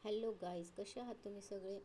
Hello guys, कसे आहात तुम्ही सगळे.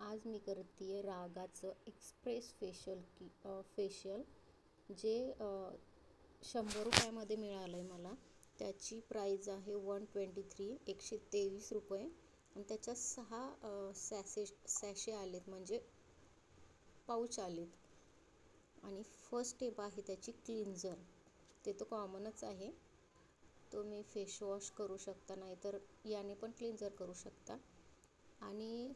आज मी करते रागाचं एक्सप्रेस फेशियल जे 100 रुपयामध्ये मिळालं आहे मला. त्याची प्राईज आहे 123 आणि त्याच्यात 6 सॅशे आलेत, म्हणजे पाऊच आलेत. आणि फर्स्ट स्टेप आहे त्याची क्लिन्झर. ते तर कॉमनच आहे, तुम्ही फेस वॉश करू शकता, नाहीतर याने पण क्लिन्झर करू शकता. आणि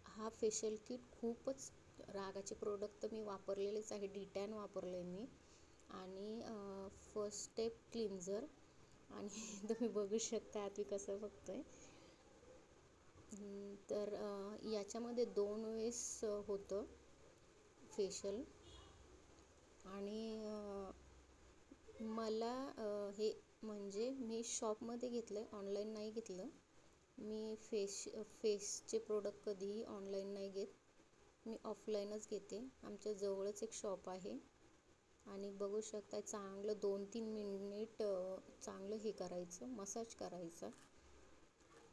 हा फेशियल किट खूपच रागाचे प्रोडक्ट तर मी वापरलेलेच आहे. डिटॅन वापरलं आहे मी. आणि फर्स्ट स्टेप क्लिन्झर. आणि तुम्ही बघू शकता आत मी कसं बघतोय. तर याच्यामध्ये 2 वेळेस होतं फेशियल. आणि मला हे म्हणजे मी शॉपमध्ये घेतलं आहे, ऑनलाईन नाही घेतलं. मी फेसचे प्रोडक्ट कधीही ऑनलाईन नाही घेत, मी ऑफलाईनच घेते. आमच्या जवळच एक शॉप आहे. आणि बघू शकता, चांगलं 2-3 मिनिट चांगलं हे करायचं, मसाज करायचा.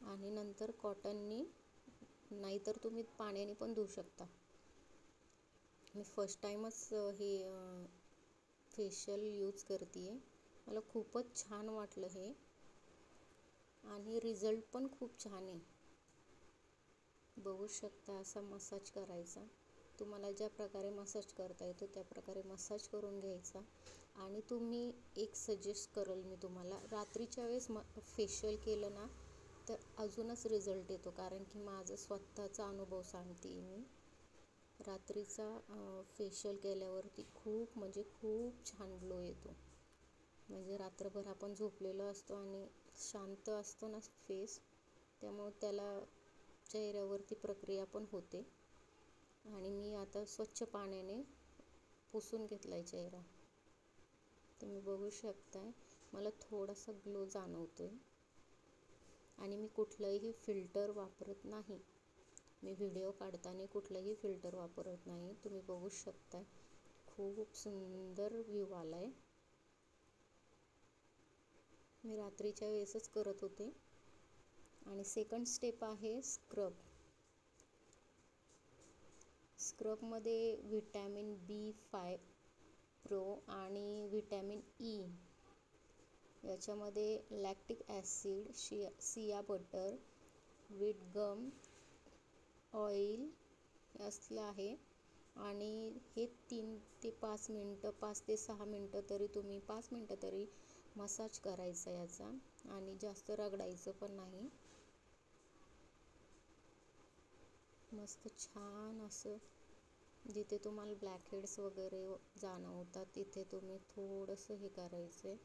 आणि नंतर कॉटननी, नाहीतर तुम्ही पाण्याने पण धुवू शकता. मी फर्स्ट टाईमच हे फेशियल यूज करते आहे. मला खूपच छान वाटलं हे. आणि रिझल्ट पण खूप छान आहे. बघू शकता, असा मसाज करायचा. तुम्हाला ज्या प्रकारे मसाज करता येतो त्या प्रकारे मसाज करून घ्यायचा. आणि तुम्ही एक सजेस्ट करेल मी तुम्हाला, रात्रीच्या वेळेस फेशियल केलं ना तर अजूनच रिझल्ट येतो. कारण की माझा स्वतःचा अनुभव सांगते मी. रात्रीचा फेशियल केल्यावरती खूप म्हणजे खूप छान ग्लो येतो. म्हणजे रात्रभर आपण झोपलेलो असतो आणि शांत असतो ना फेस, त्यामुळे त्याला चेहऱ्यावरती प्रक्रिया पण होते. आणि मी आता स्वच्छ पाण्याने पुसून घेतला आहे चेहरा. तुम्ही बघू शकताय, मला थोडासा ग्लो जाणवतोय. आणि मी कुठलंही फिल्टर वापरत नाही. मी व्हिडिओ काढताना कुठलंही फिल्टर वापरत नाही. तुम्ही बघू शकताय, खूप सुंदर व्ह्यू आला आहे. मी रात्रीच्या वेळेसच करत होते. आणि सेकंड स्टेप आहे स्क्रब. स्क्रबमध्ये व्हिटॅमिन B5 प्रो आणि व्हिटॅमिन E, याच्यामध्ये lactic acid, shea butter, wheat गम ऑइल असलं आहे. आणि हे 3 ते 5 मिनटं, 5 ते 6 मिनटं तरी तुम्ही 5 मिनटं तरी मसाज करायचा याचा. आणि जास्त रगडायचं पण नाही. मस्त छान असं, जिथे तुम्हाला ब्लॅक हेड्स वगैरे जाणवतात तिथे तुम्ही थोडंसं हे करायचं आहे.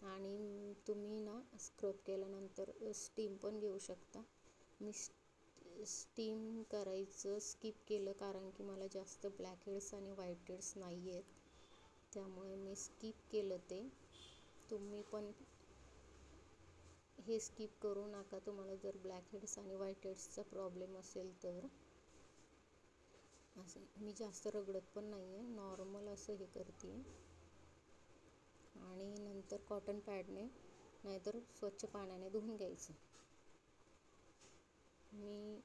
आणि तुम्ही ना स्क्रब केल्यानंतर स्टीम पण घेऊ शकता. मी स्टीम करायचं स्किप केलं, कारण की मला जास्त ब्लॅक हेड्स आणि व्हाईट हेड्स नाही आहेत, त्यामुळे मी स्किप केलं ते. तुम्ही पण हे स्किप करू नका, तुम्हाला जर ब्लॅक हेड्स आणि व्हाईट हेड्सचा प्रॉब्लेम असेल तर. असं मी जास्त रगडत पण नाही आहे, नॉर्मल असं हे करते. आणि नंतर कॉटन पॅडने नाहीतर स्वच्छ पाण्याने धुवून घ्यायचं. मी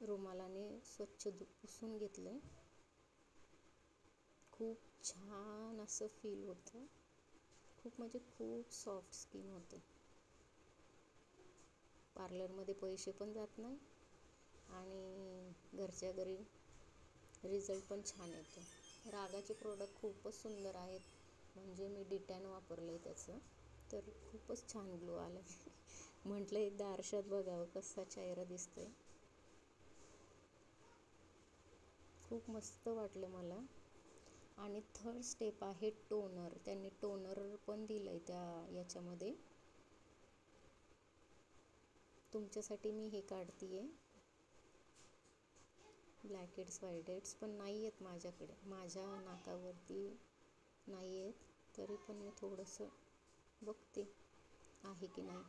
रुमालाने स्वच्छ पुसून घेतलं आहे. खूप छान असं फील होतं. खूप म्हणजे खूप सॉफ्ट स्किन होते. पार्लरमध्ये पैसे पण जात नाही आणि घरच्या घरी रिझल्ट पण छान येतो. रागाचे प्रोडक्ट खूपच सुंदर आहेत. म्हणजे मी डिटॅन वापरलं आहे त्याचं, तर खूपच छान ग्लो आला आहे. म्हटलं एकदा आरशात बघावं कसा चेहरा दिसतोय. खूप मस्त वाटलं मला. आणि थर्ड स्टेप आहे टोनर. त्यांनी टोनर पण दिलं आहे याच्यामध्ये. तुमच्यासाठी मी हे काढते आहे. ब्लॅक हेड्स व्हाईट हेड्स पण नाही आहेत माझ्याकडे, माझ्या नाकावरती नाही आहेत, तरी पण मी थोडंसं बघते आहे की नाही.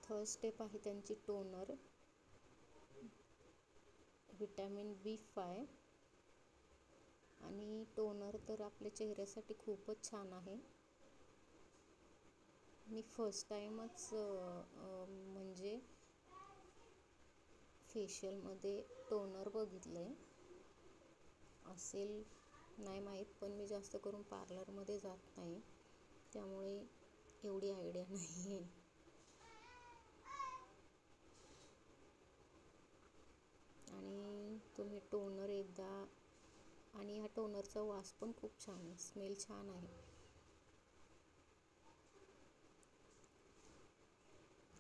थर्ड स्टेप आहे त्यांची टोनर. व्हिटॅमिन B5 आणि टोनर तर आपल्या चेहऱ्यासाठी खूपच छान आहे. मी फर्स्ट टाईमच म्हणजे फेशियलमध्ये टोनर बघितलं आहे. असेल नाही माहीत, पण मी जास्त करून पार्लरमध्ये जात नाही, त्यामुळे एवढी आयडिया नाही आहे. आणि तुम्ही टोनर एकदा, आणि ह्या टोनरचा वास पण खूप छान आहे, स्मेल छान आहे.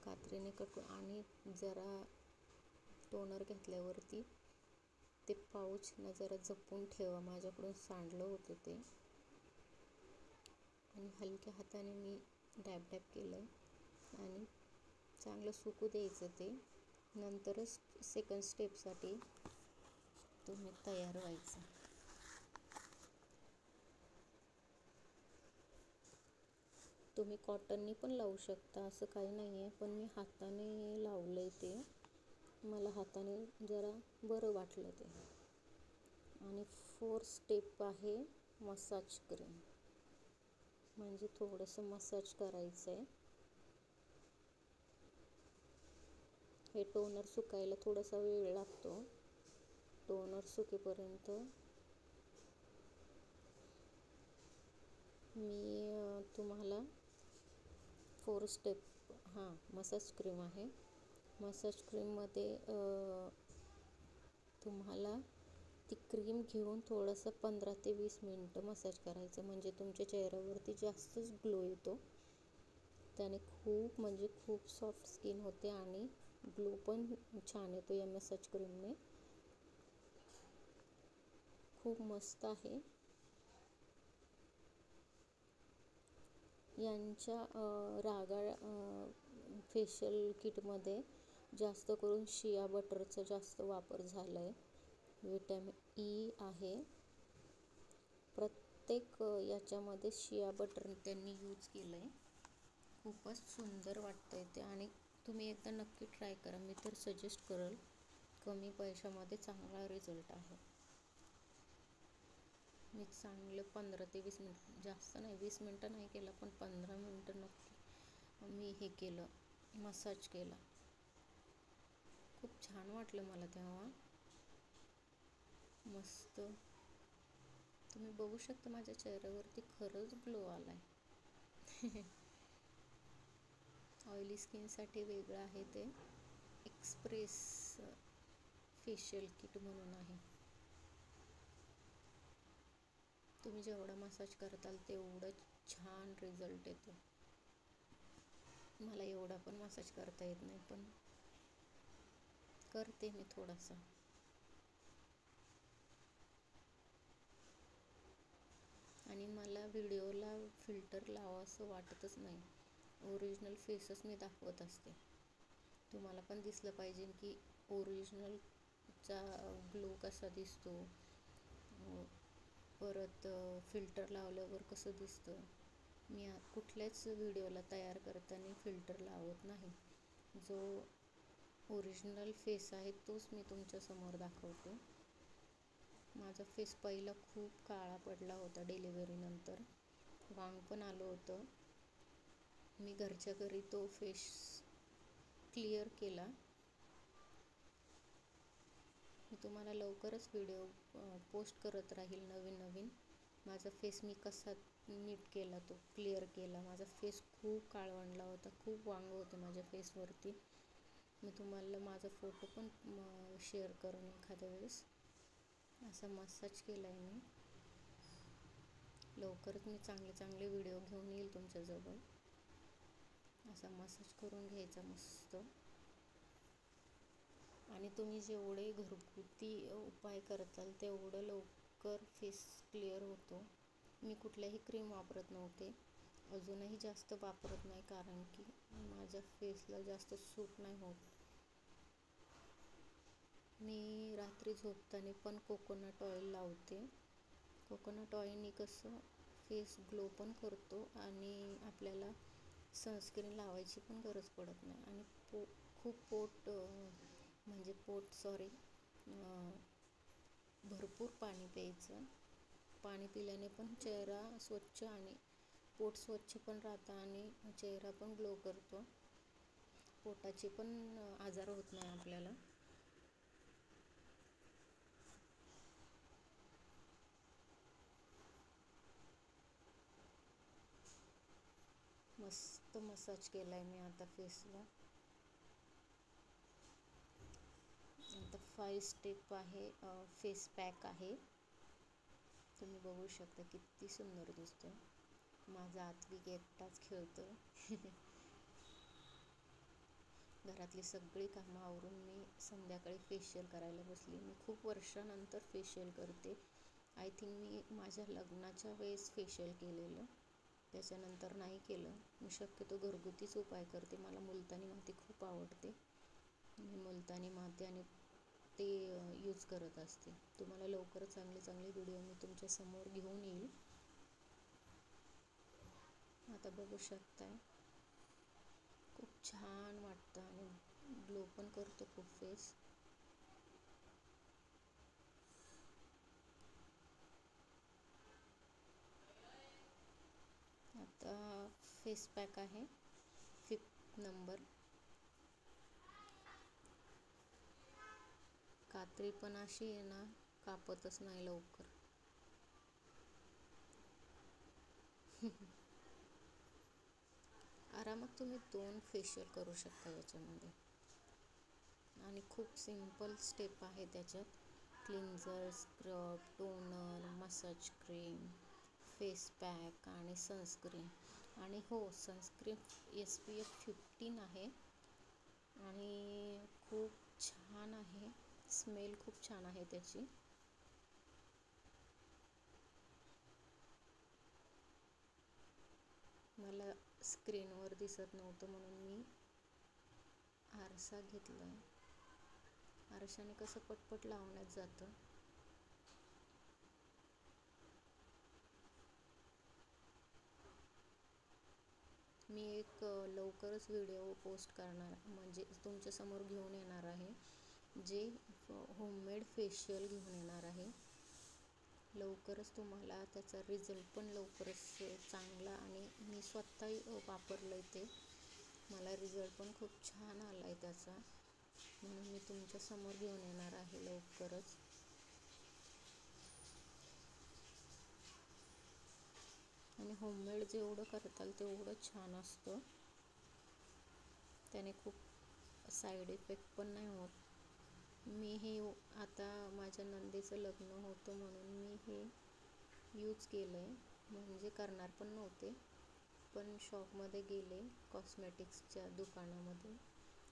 कात्रीने कट, आणि जरा टोनर घेतल्यावरती ते पाऊच ना जरा जपून ठेवा, माझ्याकडून सांडलं होतं ते. आणि हलक्या हाताने मी डॅब डॅब केलं आणि चांगलं सुकू द्यायचं ते. नंतरच सेकंड स्टेपसाठी तुम्ही तयार व्हायचं. तुम्ही कॉटननी पण लावू शकता, असं काही नाही आहे, पण मी हाताने लावलं आहे ते. मला हाताने जरा बरं वाटलं ते. आणि 4th स्टेप आहे मसाज क्रीम, म्हणजे थोडंसं मसाज करायचं आहे. हे टोनर सुकायला थोडासा वेळ लागतो. टोनर सुकेपर्यंत मी तुम्हाला 4th स्टेप, मसाज क्रीम आहे. मसाज क्रीममध्ये तुम्हाला ती क्रीम घेऊन थोडंसं 15 ते 20 मिनटं मसाज करायचं, म्हणजे तुमच्या चेहऱ्यावरती जास्तच ग्लो येतो. त्याने खूप म्हणजे खूप सॉफ्ट स्किन होते आणि ग्लो पण छान येतो या मसाज क्रीमने. खूप मस्त आहे. यांच्या रागाळ फेशियल किटमध्ये जास्त करून शिया बटरचा जास्त वापर झाला आहे. विटॅमिन ई आहे प्रत्येक याच्यामध्ये. शिया बटर त्यांनी यूज केलं आहे. खूपच सुंदर वाटतं आहे ते, आणि तुम्ही एकदा नक्की ट्राय करा. मी तर सजेस्ट करेल. कमी पैशामध्ये चांगला रिझल्ट आहे. मी चांगलं 15 ते 20 मिनटं, जास्त नाही, 20 मिनटं नाही केलं, पण 15 मिनटं नक्की मी हे केलं, मसाज केला. खूप छान वाटलं मला तेव्हा. मस्त. तुम्ही बघू शकता माझ्या चेहऱ्यावरती खरंच ग्लो आला आहे. ऑइली स्किनसाठी वेगळं आहे ते. एक्सप्रेस फेशियल किट म्हणून आहे. तुम्ही जेवढा मसाज करताल तेवढं छान रिझल्ट येतो. मला एवढा पण मसाज करता येत नाही, पण करते मी थोडासा. आणि मला व्हिडिओला फिल्टर लावा असं वाटतच नाही. ओरिजिनल फेसच मी दाखवत असते. तुम्हाला पण दिसलं पाहिजे की ओरिजिनलचा ग्लो कसा दिसतो, परत फिल्टर लावल्यावर कसं दिसतं. मी कुठल्याच व्हिडिओला तयार करताना फिल्टर लावत नाही. जो ओरिजिनल फेस आहे तोच मी तुमच्यासमोर दाखवते. माझा फेस पहिला खूप काळा पडला होता डिलिव्हरीनंतर, वांग पण आलं होतं. मी घरच्या घरी तो फेस क्लिअर केला. मी तुम्हाला लवकरच व्हिडिओ पोस्ट करत राहील नवीन. माझा फेस मी कसा नीट केला, तो क्लिअर केला. माझा फेस खूप काळवंडला होता, खूप वांग होते माझ्या फेसवरती. मी तुम्हाला माझा फोटो पण शेअर करून एखाद्या वेळेस. असा मसाज केला आहे मी. लवकरच मी चांगले व्हिडिओ घेऊन येईल तुमच्याजवळ. असा मसाज करून घ्यायचा मस्त. आणि तुम्ही जेवढे घरगुती उपाय करताल तेवढं लवकर फेस क्लिअर होतो. मी कुठल्याही क्रीम वापरत नव्हते, अजूनही जास्त वापरत नाही, कारण की माझ्या फेसला जास्त सूट नाही होत. मी रात्री झोपताना पण कोकोनट ऑइल लावते. कोकोनट ऑइलनी कसं फेस ग्लो पण करतो आणि आपल्याला सनस्क्रीन लावायची पण गरज पडत नाही. आणि खूप भरपूर पाणी प्यायचं. पाणी पिल्याने पण चेहरा स्वच्छ आणि पोट स्वच्छ पण राहतं आणि चेहरा पण ग्लो करतो. पोटाचे पण आजार होत नाही आपल्याला. मस्त मसाज केलाय मी आता फेसला. आता 5 स्टेप आहे. फेस पॅक आहे. तुम्ही बघू शकता किती सुंदर दिसतोय. माझा आत्विक एकटाच खेळतोय. घरातली सगळी कामं आवरून मी संध्याकाळी फेशियल करायला बसली. मी खूप वर्षानंतर फेशियल करते. आय थिंक मी माझ्या लग्नाच्या वेळेस फेशियल केलेलं, त्याच्यानंतर नाही केलं. मी शक्यतो घरगुतीच उपाय करते. मला मुलतानी माती खूप आवडते. मी मुलतानी माती आणि ते यूज करत असते. तुम्हाला लवकरच चांगले चांगले व्हिडिओ मी तुमच्या समोर घेऊन येईल. आता बघू शकताय खूप छान वाटतं आणि ग्लो पण करतो खूप फेस. आता फेस पॅक आहे 5 नंबर. कात्री पण अशी आहे ना, कापतच नाही लवकर. आरामात तुम्ही 2 फेशियल करू शकता याच्यामध्ये. आणि खूप सिंपल स्टेप आहे त्याच्यात. Cleanser, scrub, toner, massage cream, face pack आणि सनस्क्रीन. आणि हो, सनस्क्रीन SPF 15 आहे आणि खूप छान आहे. स्मेल खूप छान आहे त्याची. मला स्क्रीनवर दिसत नव्हतं म्हणून मी आरसा घेतला. आरशाने कसं पटपट लावण्यात जातं. मी एक लवकरच व्हिडिओ पोस्ट करणार, म्हणजे तुमच्यासमोर घेऊन येणार आहे, जे होममेड फेशियल घेऊन येणार आहे. लवकरच तुम्हाला त्याचा रिझल्ट पण लवकरच चांगला, आणि मी स्वतः वापरलं आहे ते. मला रिझल्ट पण खूप छान आला आहे त्याचा, म्हणून मी तुमच्यासमोर घेऊन येणार आहे लवकरच. आणि होममेड जेवढं करताल तेवढं छान असतं. त्याने खूप साईड इफेक्ट पण नाही होत. मी हे आता माझ्या नंदेचं लग्न होतं म्हणून मी हे यूज केलं आहे. म्हणजे करणार पण नव्हते, पण शॉपमध्ये गेले कॉस्मेटिक्सच्या दुकानामध्ये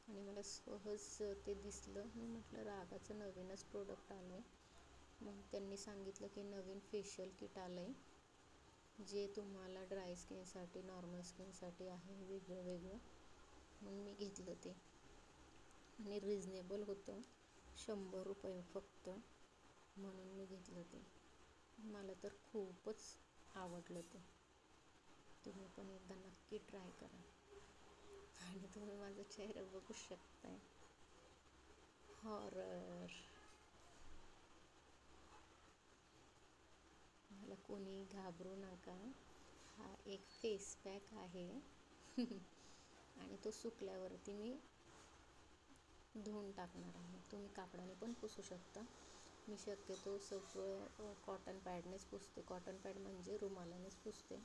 आणि मला सहज ते दिसलं. मी म्हटलं रागाचं नवीनच प्रोडक्ट आलं आहे. मग त्यांनी सांगितलं की नवीन फेशियल किट आलं आहे, जे तुम्हाला ड्राय स्किनसाठी, नॉर्मल स्किनसाठी आहे, वेगळं वेगळं. मग मी घेतलं ते आणि रिजनेबल होतं, 100 रुपये फक्त, म्हणून मी घेतलं ते. मला तर खूपच आवडलं ते. तुम्ही पण एकदा नक्की ट्राय करा. आणि तुम्ही माझा चेहरा बघू शकताय. हॉरर. मला कोणी घाबरू नका. हा एक फेस पॅक आहे. आणि तो सुकल्यावरती मी धुवून टाकणार आहे. तुम्ही कापडाने पण पुसू शकता. मी शक्यतो सगळं कॉटन पॅडनेच पुसते. कॉटन पॅड म्हणजे रुमालानेच पुसते,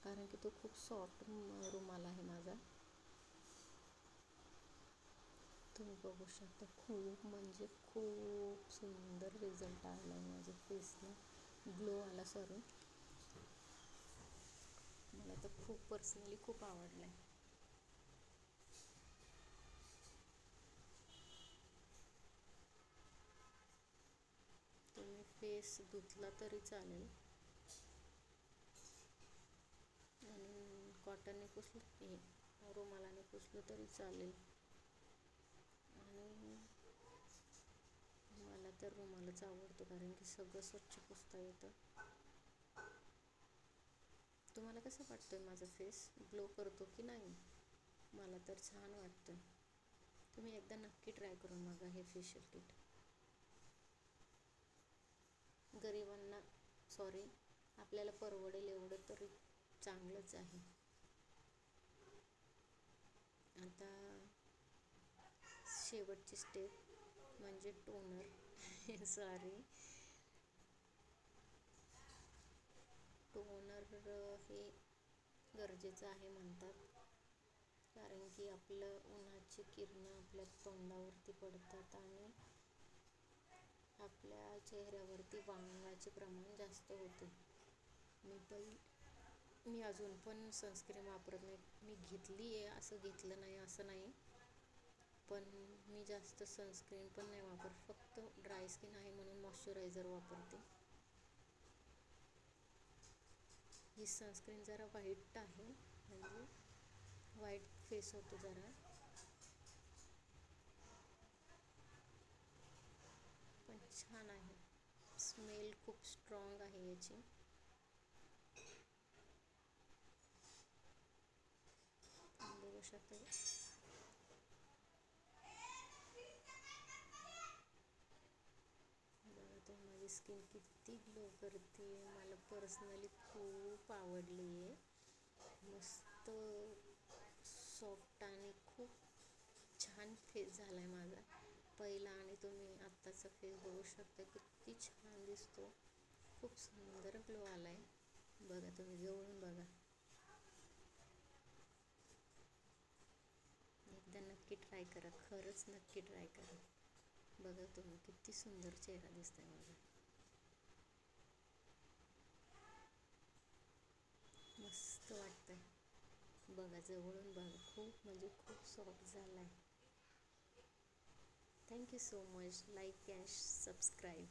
कारण की तो खूप सॉफ्ट रुमाल आहे माझा. तुम्ही बघू शकता खूप म्हणजे खूप सुंदर रिझल्ट आला आहे माझ्या फेसला. ग्लो आला. सॉरी, मला तर खूप पर्सनली खूप आवडलं आहे. तुम्ही फेस धुतला तरी चालेल आणि कॉटनने पुसलं, रुमालाने पुसलं तरी चालेल. आणि मला तर रुमालच आवडतो, कारण की सगळं स्वच्छ पुसता येतं. तुम्हाला कसं वाटतंय माझा फेस? ग्लो करतो की नाही? मला तर छान वाटतं. तुम्ही एकदा नक्की ट्राय करून बघा हे फेशियल किट. गरिबांना सॉरी, आपल्याला परवडेल एवढं तरी चांगलंच आहे. आता शेवटची स्टेप म्हणजे टोनर. सॉरी, टोनर हे गरजेचं आहे म्हणतात, कारण की आपलं उन्हाची किरणं आपल्या तोंडावरती पडतात आणि आपल्या चेहऱ्यावरती वांगाचे प्रमाण जास्त होते. मी अजून पण सनस्क्रीन वापरत नाही. मी घेतली आहे, असं घेतलं नाही असं नाही, पण मी जास्त सनस्क्रीन पण नाही वापरत. फक्त ड्राय स्किन आहे म्हणून मॉइश्चरायझर वापरते. ही सनस्क्रीन जरा व्हाईट आहे, म्हणजे व्हाईट फेस होतो जरा, पण छान आहे. स्मेल खूप स्ट्रॉंग आहे याची. बघू शकता, बघा तर माझी स्किन किती ग्लो करते. मला पर्सनली खूप आवडली आहे. मस्त सॉफ्ट आणि खूप छान फेस झाला आहे माझा पहिला, आणि तुम्ही आत्ताचा फेस बघू शकता किती छान दिसतो. खूप सुंदर ग्लो आला आहे. बघा तुम्ही जवळून बघा, एकदा नक्की ट्राय करा, खरंच नक्की ट्राय करा. बघा तुम्ही किती सुंदर चेहरा दिसतोय माझा. मस्त वाटतंय. बघा जवळून बघा, खूप म्हणजे खूप सॉफ्ट झाला आहे. Thank you so much. Like and subscribe.